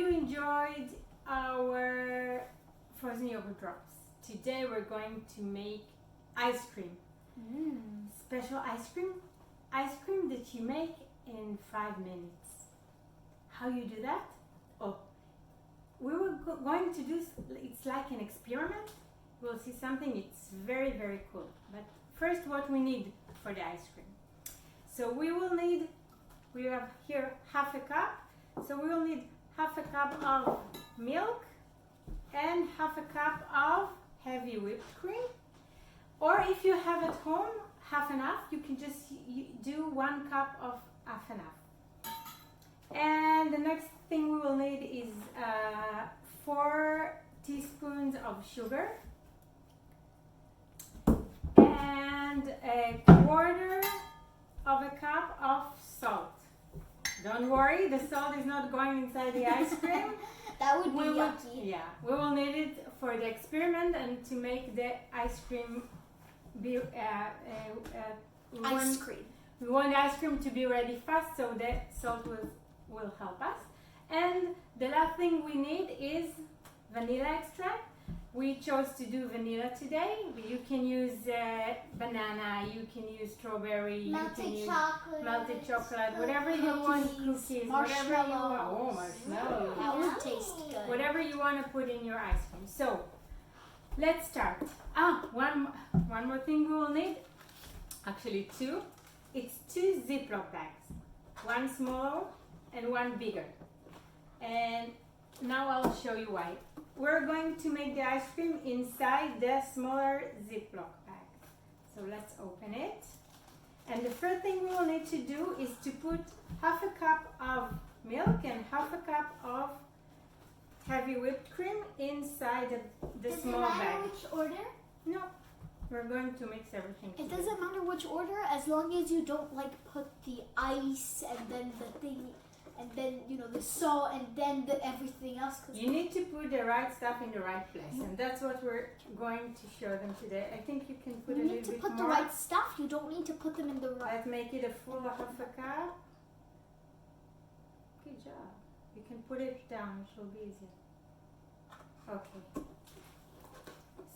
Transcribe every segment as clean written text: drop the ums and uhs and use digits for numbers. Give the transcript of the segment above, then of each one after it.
you enjoyed our frozen yogurt drops. Today we're going to make ice cream. Special ice cream that you make in 5 minutes. How you do that? Oh, we were going to do, it's like an experiment. We'll see something, it's very, very cool. But first, what we need for the ice cream. So we have here half a cup. So we will need half a cup of milk and half a cup of heavy whipped cream. Or if you have at home half and half, you can just do 1 cup of half and half. And the next thing we will need is 4 teaspoons of sugar and a quarter of a cup of salt. Don't worry, the salt is not going inside the ice cream. That would be yucky. Yeah, we will need it for the experiment and to make the ice cream be Ice cream. We want the ice cream to be ready fast, so the salt will help us. And the last thing we need is vanilla extract. We chose to do vanilla today. You can use banana, you can use strawberry, you can use melted chocolate, whatever you want, cookies, whatever you want. Oh, marshmallows. That would taste good. Whatever you want to put in your ice cream. So, let's start. One more thing we will need. Actually 2. It's 2 Ziploc bags. 1 small and 1 bigger. And now I'll show you why. We're going to make the ice cream inside the smaller Ziploc bag. So let's open it. And the first thing we will need to do is to put half a cup of milk and half a cup of heavy whipped cream inside the small bag. Does it matter which order? No. We're going to mix everything together. It doesn't matter which order, as long as you don't put the ice and then the thing, and then the salt and then everything else. You need to put the right stuff in the right place, and that's what we're going to show them today. I think you can put a little bit more. You need to put the right stuff. You don't need to put them in the right. Let's make it a full half a cup. Good job. You can put it down. It will be easier. Okay.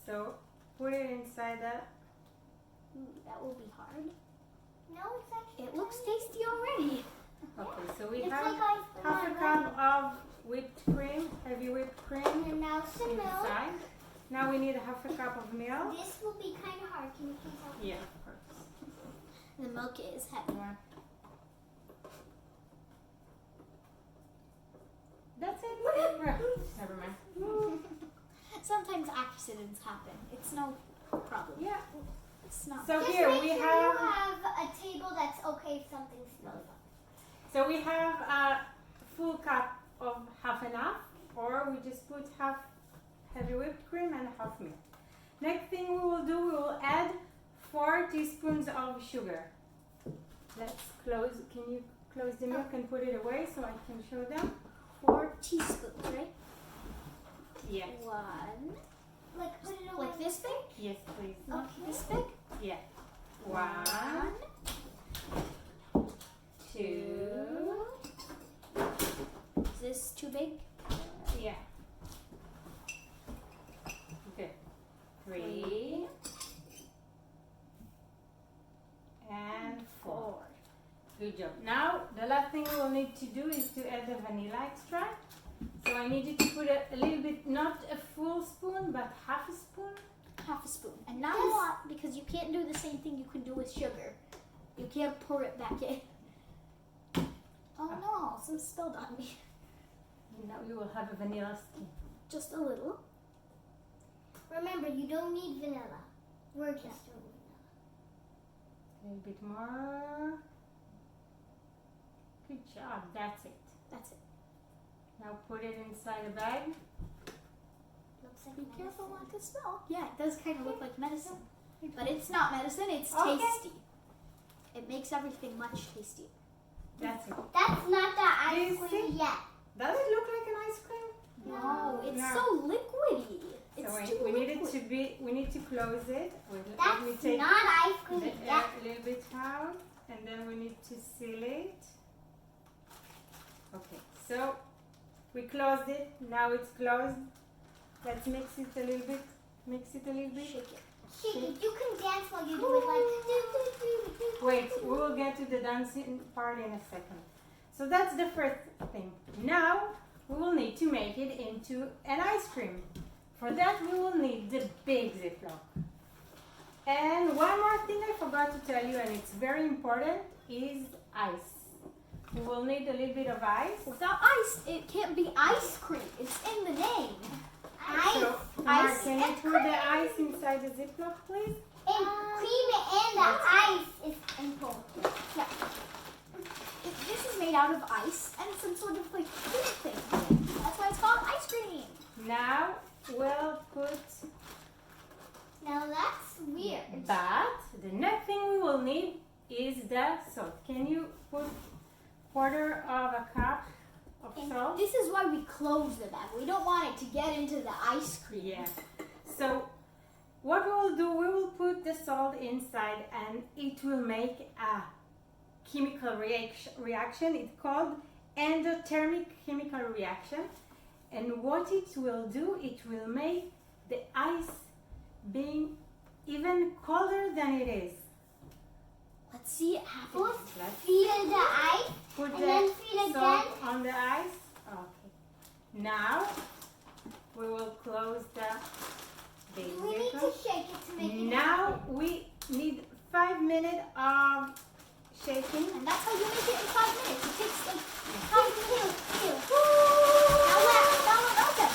So put it inside that. That will be hard. No, it's actually. It looks tasty already. Okay, so we It's have like ice half a cream. cup of whipped cream, heavy whipped cream And now some milk. inside. Now we need half a cup of milk. This will be kind of hard. Can you please help me? Yeah, of course. The milk is heavy. One. That's it. Never mind. Sometimes accidents happen. It's no problem. Yeah. It's not. So Just here make we sure have. you have a table that's okay if something spills up. So we have a full cup of half and half, or we just put half heavy whipped cream and half milk. Next thing we will do, we will add 4 teaspoons of sugar. Let's close. Can you close the milk and put it away so I can show them? 4 teaspoons, right? Yeah. 1. Like put it away. Like this big? Yes, please. Okay. This big? Yeah. 1, 2. Is this too big? Yeah. Good. 3 and 4. Good job. Now the last thing we will need to do is to add the vanilla extract. So I need you to put a little bit, not a full spoon, but half a spoon. Half a spoon. And now, because you can't do the same thing you can do with sugar. You can't pour it back in. Oh no, some spilled on me. Now you will have a vanilla skin. Just a little. Remember, you don't need vanilla. We're just doing vanilla. A little bit more. Good job. That's it. That's it. Now put it inside a bag. Looks like Be medicine. careful not to spill. Yeah, it does kind of look like medicine. But it's not medicine, it's Okay. tasty. It makes everything much tastier. That's it. That's not the Do you ice cream see? yet. Does it look like an ice cream? No, it's No. so liquidy. It's So too we need liquid. it to be. We need to close it. Let me That's take not ice the cream air yet. a little bit out, and then we need to seal it. Okay. So We closed it. Now it's closed. Let's mix it a little bit. Mix it a little bit. Shake it. Shake it. You can dance while you do it like. Wait, we will get to the dancing part in a second. So that's the first thing. Now we will need to make it into an ice cream. For that we will need the big Ziploc. And one more thing I forgot to tell you, and it's very important, is ice. We will need a little bit of ice. Without ice, it can't be ice cream. It's in the name. So, Tamar, can you and put the ice inside the Ziploc, please? And cream and the ice is important. Yeah. This is made out of ice and some sort of like fruit thing. That's why it's called ice cream. Now we'll put. Now that's weird. But the next thing we will need is the salt. Can you put quarter of a cup of And salt? this is why we close the bag. We don't want it to get into the ice cream. Yeah. So what we will do, we will put the salt inside and it will make a chemical reaction. It's called endothermic chemical reaction. And what it will do, it will make the ice being even colder than it is. Let's see it happen. First, Let's feed the ice. put And the then feed salt again. on the ice. Okay. Now we will close the base We need to Ziploc. shake it to make it. Now we need 5 minutes of shaking. And that's how you make it in 5 minutes. It takes like Now let open.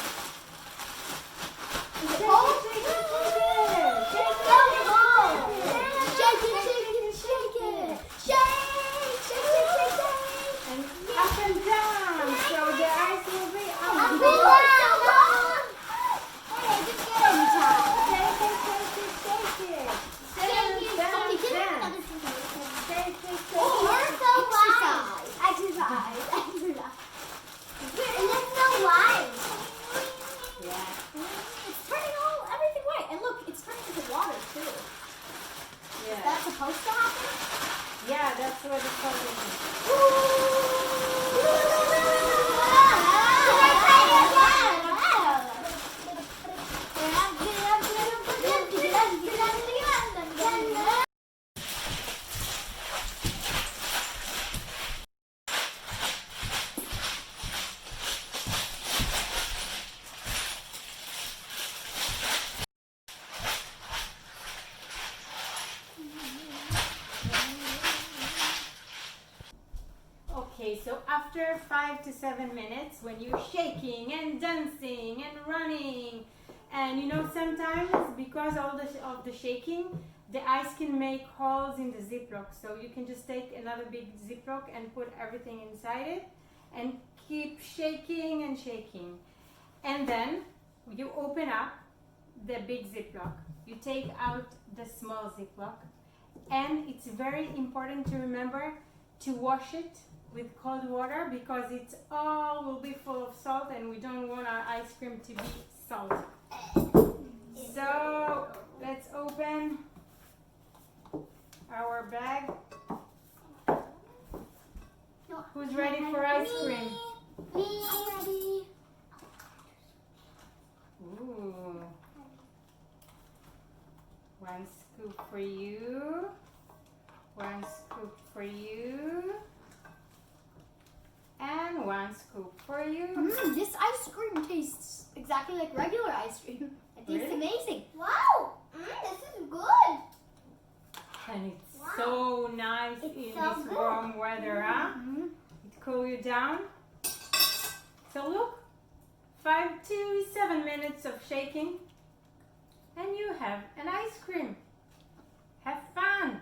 Is it Shake cold? it, shake it, shake it. Shake it. Shake it, shake it, shake it. Shake, shake, shake, shake, shake. And up and down. So the ice will be up I'm and feeling down. so long. Hey, just get it. Shake it, shake it, shake it. Shake it, Dance, shake it. dance. Shake it, shake Oh, it. we're so wise. Exercise. Exercise. And that's so wise. Yeah. It's turning everything white. And look, it's turning into water too. Yeah. That's supposed to happen? Yeah, that's what it's called. Okay, so after 5 to 7 minutes, when you're shaking and dancing and running, and you know sometimes because of the shaking, the ice can make holes in the Ziploc. So you can just take another big Ziploc and put everything inside it, and keep shaking and shaking. And then you open up the big Ziploc. You take out the small Ziploc, and it's very important to remember to wash it with cold water because it's all will be full of salt and we don't want our ice cream to be salty. So let's open our bag. Who's ready for ice cream? Me, I'm ready. Ooh. One scoop for you. One scoop for you. And one scoop for you. This ice cream tastes exactly like regular ice cream. It tastes Really? amazing. Wow, this is good. And it's Wow. so nice It's in so this good. warm weather, huh? It cool you down. So look, 5 to 7 minutes of shaking and you have an ice cream. Have fun.